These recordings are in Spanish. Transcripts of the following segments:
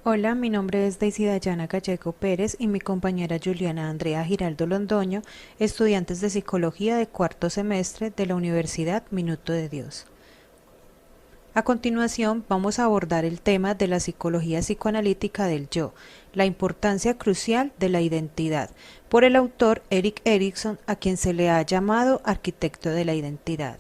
Hola, mi nombre es Daisy Dayana Gallego Pérez y mi compañera Juliana Andrea Giraldo Londoño, estudiantes de Psicología de cuarto semestre de la Universidad Minuto de Dios. A continuación vamos a abordar el tema de la psicología psicoanalítica del yo, la importancia crucial de la identidad, por el autor Erik Erikson, a quien se le ha llamado arquitecto de la identidad.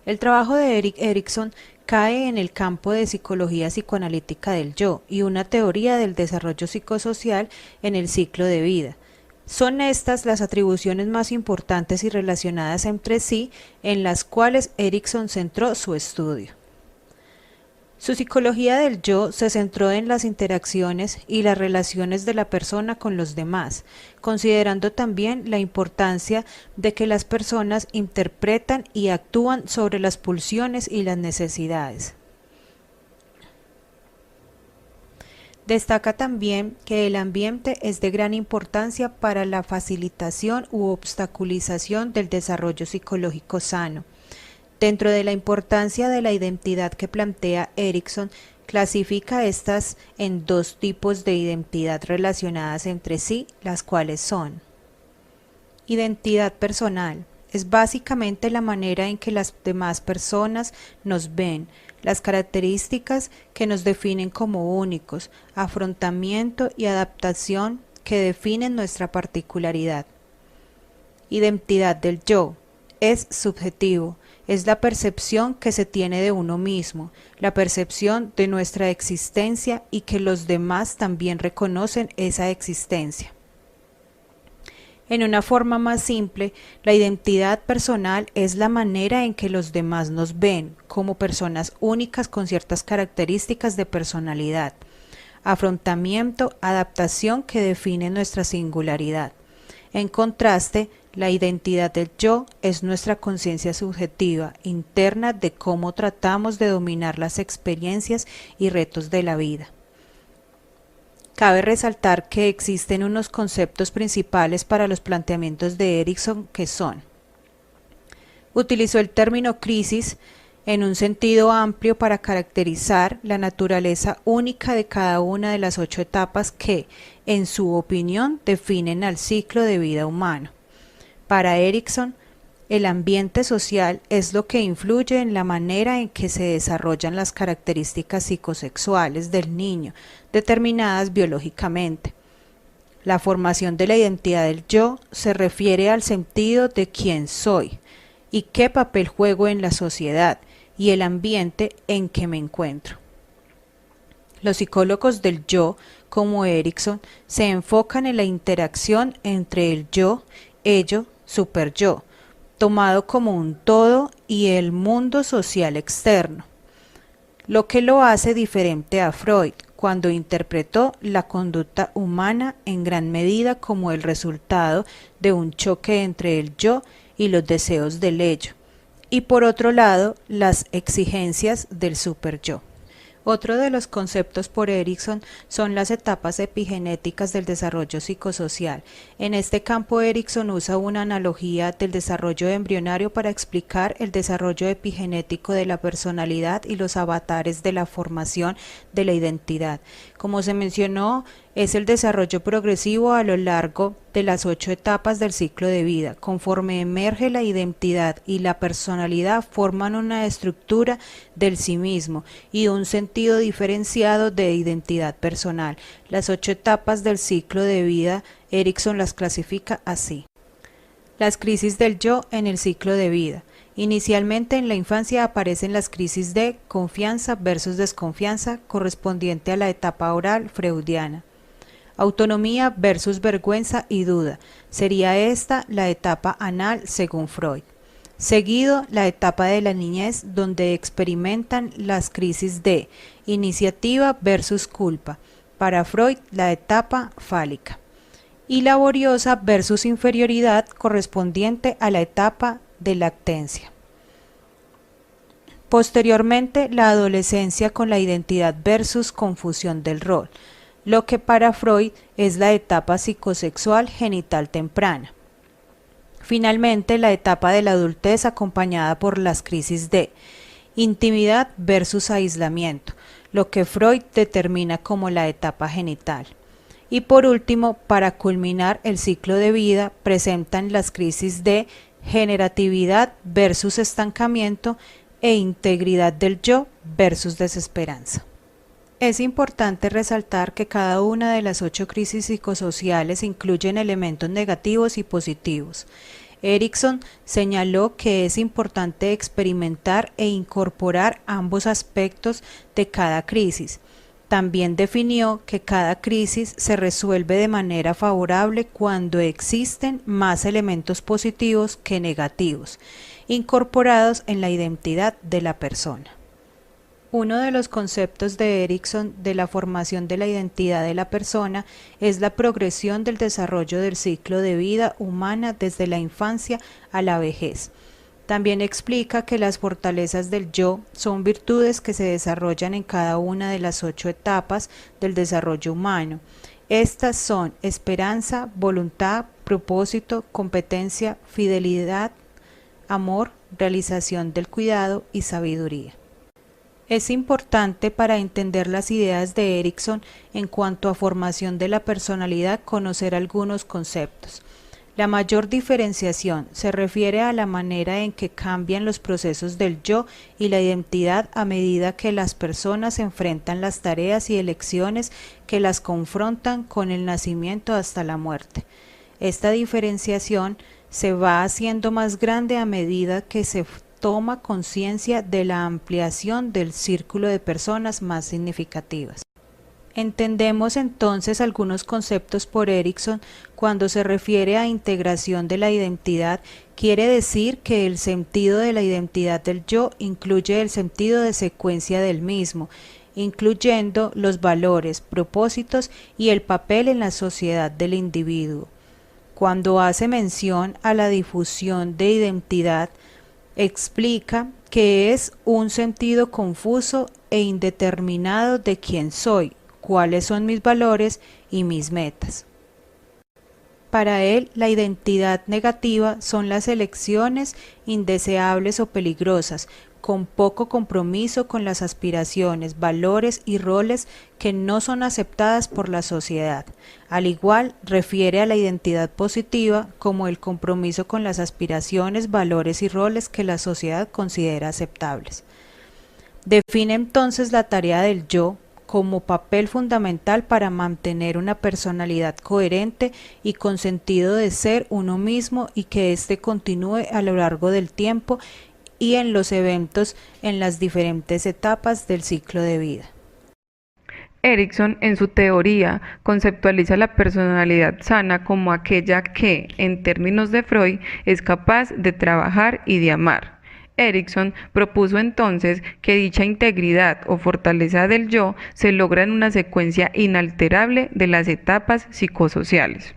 El trabajo de Erik Erikson cae en el campo de psicología psicoanalítica del yo y una teoría del desarrollo psicosocial en el ciclo de vida. Son estas las atribuciones más importantes y relacionadas entre sí en las cuales Erikson centró su estudio. Su psicología del yo se centró en las interacciones y las relaciones de la persona con los demás, considerando también la importancia de que las personas interpretan y actúan sobre las pulsiones y las necesidades. Destaca también que el ambiente es de gran importancia para la facilitación u obstaculización del desarrollo psicológico sano. Dentro de la importancia de la identidad que plantea Erikson, clasifica estas en dos tipos de identidad relacionadas entre sí, las cuales son: identidad personal. Es básicamente la manera en que las demás personas nos ven, las características que nos definen como únicos, afrontamiento y adaptación que definen nuestra particularidad. Identidad del yo. Es subjetivo, es la percepción que se tiene de uno mismo, la percepción de nuestra existencia y que los demás también reconocen esa existencia. En una forma más simple, la identidad personal es la manera en que los demás nos ven como personas únicas con ciertas características de personalidad, afrontamiento, adaptación que define nuestra singularidad. En contraste, la identidad del yo es nuestra conciencia subjetiva, interna de cómo tratamos de dominar las experiencias y retos de la vida. Cabe resaltar que existen unos conceptos principales para los planteamientos de Erikson que son: utilizó el término crisis en un sentido amplio para caracterizar la naturaleza única de cada una de las 8 etapas que, en su opinión, definen al ciclo de vida humano. Para Erikson, el ambiente social es lo que influye en la manera en que se desarrollan las características psicosexuales del niño, determinadas biológicamente. La formación de la identidad del yo se refiere al sentido de quién soy y qué papel juego en la sociedad y el ambiente en que me encuentro. Los psicólogos del yo, como Erikson, se enfocan en la interacción entre el yo, ello, superyo, tomado como un todo, y el mundo social externo, lo que lo hace diferente a Freud, cuando interpretó la conducta humana en gran medida como el resultado de un choque entre el yo y los deseos del ello, y por otro lado, las exigencias del superyo. Otro de los conceptos por Erikson son las etapas epigenéticas del desarrollo psicosocial. En este campo Erikson usa una analogía del desarrollo embrionario para explicar el desarrollo epigenético de la personalidad y los avatares de la formación de la identidad. Como se mencionó, es el desarrollo progresivo a lo largo de las 8 etapas del ciclo de vida. Conforme emerge la identidad y la personalidad forman una estructura del sí mismo y un sentido diferenciado de identidad personal. Las 8 etapas del ciclo de vida, Erikson las clasifica así: las crisis del yo en el ciclo de vida. Inicialmente en la infancia aparecen las crisis de confianza versus desconfianza, correspondiente a la etapa oral freudiana. Autonomía versus vergüenza y duda. Sería esta la etapa anal según Freud. Seguido, la etapa de la niñez, donde experimentan las crisis de iniciativa versus culpa. Para Freud, la etapa fálica. Y laboriosa versus inferioridad, correspondiente a la etapa de lactancia. Posteriormente, la adolescencia con la identidad versus confusión del rol, lo que para Freud es la etapa psicosexual genital temprana. Finalmente, la etapa de la adultez acompañada por las crisis de intimidad versus aislamiento, lo que Freud determina como la etapa genital. Y por último, para culminar el ciclo de vida, presentan las crisis de generatividad versus estancamiento e integridad del yo versus desesperanza. Es importante resaltar que cada una de las 8 crisis psicosociales incluyen elementos negativos y positivos. Erikson señaló que es importante experimentar e incorporar ambos aspectos de cada crisis. También definió que cada crisis se resuelve de manera favorable cuando existen más elementos positivos que negativos, incorporados en la identidad de la persona. Uno de los conceptos de Erikson de la formación de la identidad de la persona es la progresión del desarrollo del ciclo de vida humana desde la infancia a la vejez. También explica que las fortalezas del yo son virtudes que se desarrollan en cada una de las 8 etapas del desarrollo humano. Estas son esperanza, voluntad, propósito, competencia, fidelidad, amor, realización del cuidado y sabiduría. Es importante para entender las ideas de Erikson en cuanto a formación de la personalidad conocer algunos conceptos. La mayor diferenciación se refiere a la manera en que cambian los procesos del yo y la identidad a medida que las personas enfrentan las tareas y elecciones que las confrontan con el nacimiento hasta la muerte. Esta diferenciación se va haciendo más grande a medida que se toma conciencia de la ampliación del círculo de personas más significativas. Entendemos entonces algunos conceptos por Erikson cuando se refiere a integración de la identidad. Quiere decir que el sentido de la identidad del yo incluye el sentido de secuencia del mismo, incluyendo los valores, propósitos y el papel en la sociedad del individuo. Cuando hace mención a la difusión de identidad, explica que es un sentido confuso e indeterminado de quién soy, cuáles son mis valores y mis metas. Para él, la identidad negativa son las elecciones indeseables o peligrosas, con poco compromiso con las aspiraciones, valores y roles que no son aceptadas por la sociedad. Al igual, refiere a la identidad positiva como el compromiso con las aspiraciones, valores y roles que la sociedad considera aceptables. Define entonces la tarea del yo como papel fundamental para mantener una personalidad coherente y con sentido de ser uno mismo y que éste continúe a lo largo del tiempo y en los eventos en las diferentes etapas del ciclo de vida. Erikson, en su teoría, conceptualiza la personalidad sana como aquella que, en términos de Freud, es capaz de trabajar y de amar. Erikson propuso entonces que dicha integridad o fortaleza del yo se logra en una secuencia inalterable de las etapas psicosociales.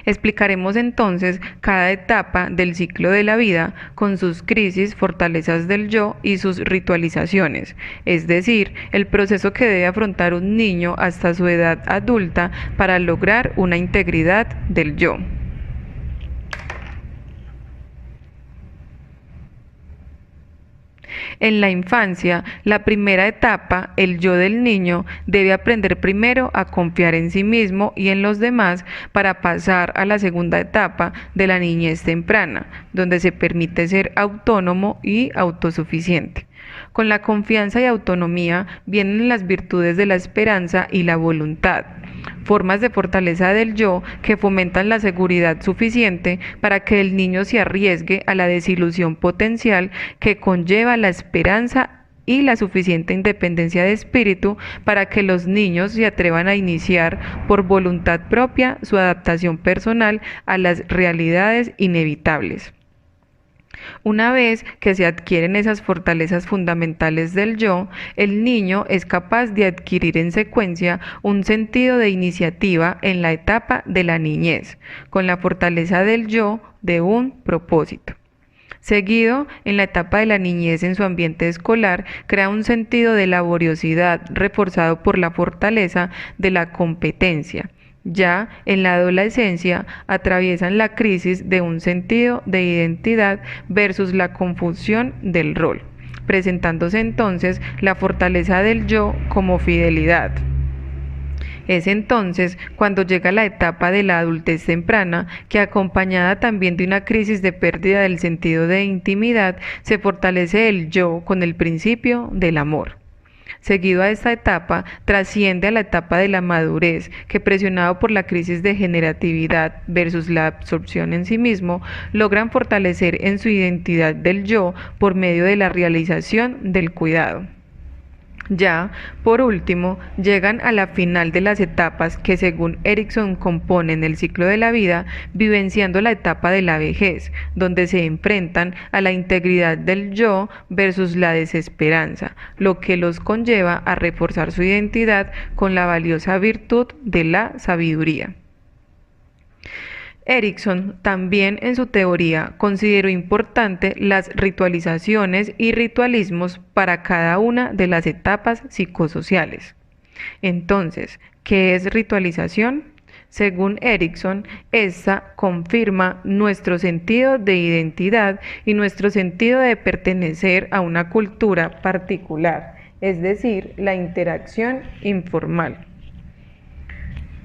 Explicaremos entonces cada etapa del ciclo de la vida con sus crisis, fortalezas del yo y sus ritualizaciones, es decir, el proceso que debe afrontar un niño hasta su edad adulta para lograr una integridad del yo. En la infancia, la primera etapa, el yo del niño, debe aprender primero a confiar en sí mismo y en los demás para pasar a la segunda etapa de la niñez temprana, donde se permite ser autónomo y autosuficiente. Con la confianza y autonomía vienen las virtudes de la esperanza y la voluntad, formas de fortaleza del yo que fomentan la seguridad suficiente para que el niño se arriesgue a la desilusión potencial que conlleva la esperanza y la suficiente independencia de espíritu para que los niños se atrevan a iniciar por voluntad propia su adaptación personal a las realidades inevitables. Una vez que se adquieren esas fortalezas fundamentales del yo, el niño es capaz de adquirir en secuencia un sentido de iniciativa en la etapa de la niñez, con la fortaleza del yo de un propósito. Seguido, en la etapa de la niñez en su ambiente escolar, crea un sentido de laboriosidad reforzado por la fortaleza de la competencia. Ya en la adolescencia atraviesan la crisis de un sentido de identidad versus la confusión del rol. presentándose entonces la fortaleza del yo como fidelidad. Es entonces cuando llega la etapa de la adultez temprana, que acompañada también de una crisis de pérdida del sentido de intimidad, se fortalece el yo con el principio del amor. Seguido a esta etapa, trasciende a la etapa de la madurez, que presionado por la crisis de generatividad versus la absorción en sí mismo, logran fortalecer en su identidad del yo por medio de la realización del cuidado. Ya, por último, llegan a la final de las etapas que según Erikson componen el ciclo de la vida, vivenciando la etapa de la vejez, donde se enfrentan a la integridad del yo versus la desesperanza, lo que los conlleva a reforzar su identidad con la valiosa virtud de la sabiduría. Erikson también en su teoría consideró importante las ritualizaciones y ritualismos para cada una de las etapas psicosociales. Entonces, ¿qué es ritualización? Según Erikson, esta confirma nuestro sentido de identidad y nuestro sentido de pertenecer a una cultura particular, es decir, la interacción informal.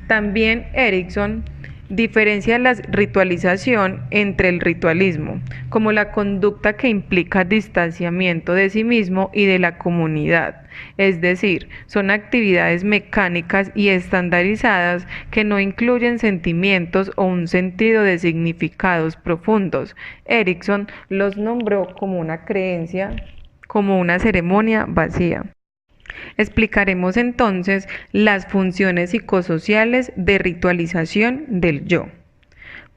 También Erikson diferencia la ritualización entre el ritualismo, como la conducta que implica distanciamiento de sí mismo y de la comunidad, es decir, son actividades mecánicas y estandarizadas que no incluyen sentimientos o un sentido de significados profundos. Erikson los nombró como una creencia, como una ceremonia vacía. Explicaremos entonces las funciones psicosociales de ritualización del yo.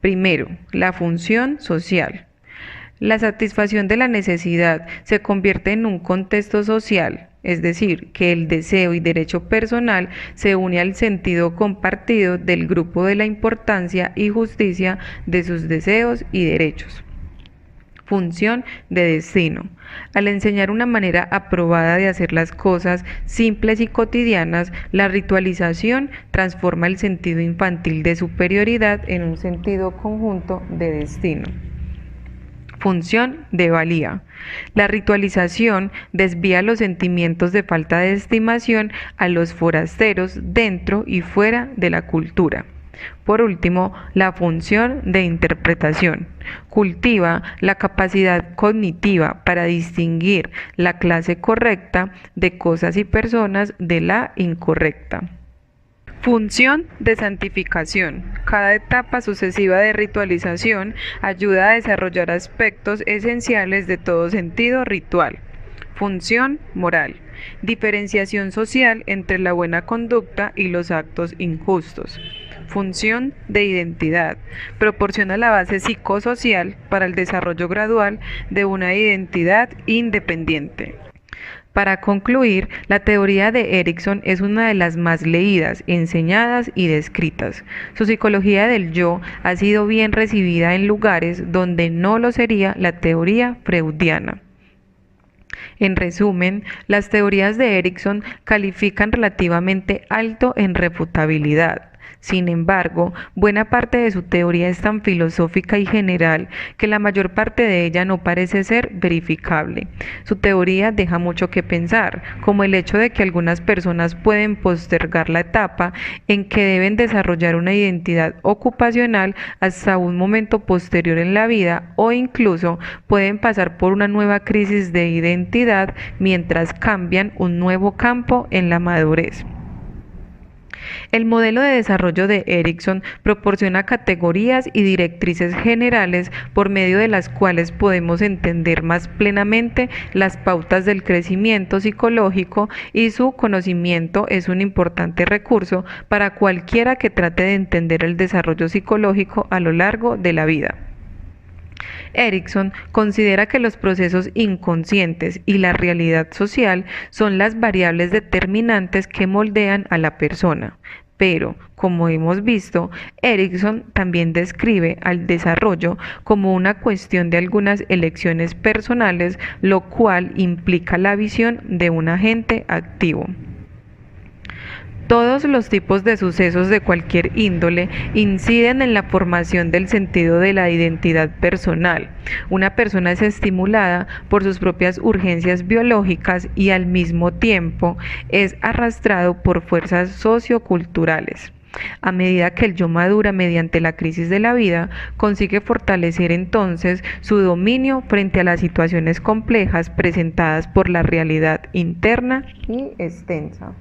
Primero, la función social. La satisfacción de la necesidad se convierte en un contexto social, es decir, que el deseo y derecho personal se une al sentido compartido del grupo de la importancia y justicia de sus deseos y derechos. Función de destino. Al enseñar una manera aprobada de hacer las cosas simples y cotidianas, la ritualización transforma el sentido infantil de superioridad en un sentido conjunto de destino. Función de valía. La ritualización desvía los sentimientos de falta de estimación a los forasteros dentro y fuera de la cultura. Por último, la función de interpretación. Cultiva la capacidad cognitiva para distinguir la clase correcta de cosas y personas de la incorrecta. Función de santificación. Cada etapa sucesiva de ritualización ayuda a desarrollar aspectos esenciales de todo sentido ritual. Función moral. Diferenciación social entre la buena conducta y los actos injustos. Función de identidad. Proporciona la base psicosocial para el desarrollo gradual de una identidad independiente. Para concluir, la teoría de Erikson es una de las más leídas, enseñadas y descritas. Su psicología del yo ha sido bien recibida en lugares donde no lo sería la teoría freudiana. En resumen, las teorías de Erikson califican relativamente alto en refutabilidad. Sin embargo, buena parte de su teoría es tan filosófica y general que la mayor parte de ella no parece ser verificable. Su teoría deja mucho que pensar, como el hecho de que algunas personas pueden postergar la etapa en que deben desarrollar una identidad ocupacional hasta un momento posterior en la vida, o incluso pueden pasar por una nueva crisis de identidad mientras cambian un nuevo campo en la madurez. El modelo de desarrollo de Erikson proporciona categorías y directrices generales por medio de las cuales podemos entender más plenamente las pautas del crecimiento psicológico, y su conocimiento es un importante recurso para cualquiera que trate de entender el desarrollo psicológico a lo largo de la vida. Erikson considera que los procesos inconscientes y la realidad social son las variables determinantes que moldean a la persona. Pero, como hemos visto, Erikson también describe al desarrollo como una cuestión de algunas elecciones personales, lo cual implica la visión de un agente activo. Todos los tipos de sucesos de cualquier índole inciden en la formación del sentido de la identidad personal. Una persona es estimulada por sus propias urgencias biológicas y al mismo tiempo es arrastrado por fuerzas socioculturales. A medida que el yo madura mediante la crisis de la vida, consigue fortalecer entonces su dominio frente a las situaciones complejas presentadas por la realidad interna y extensa.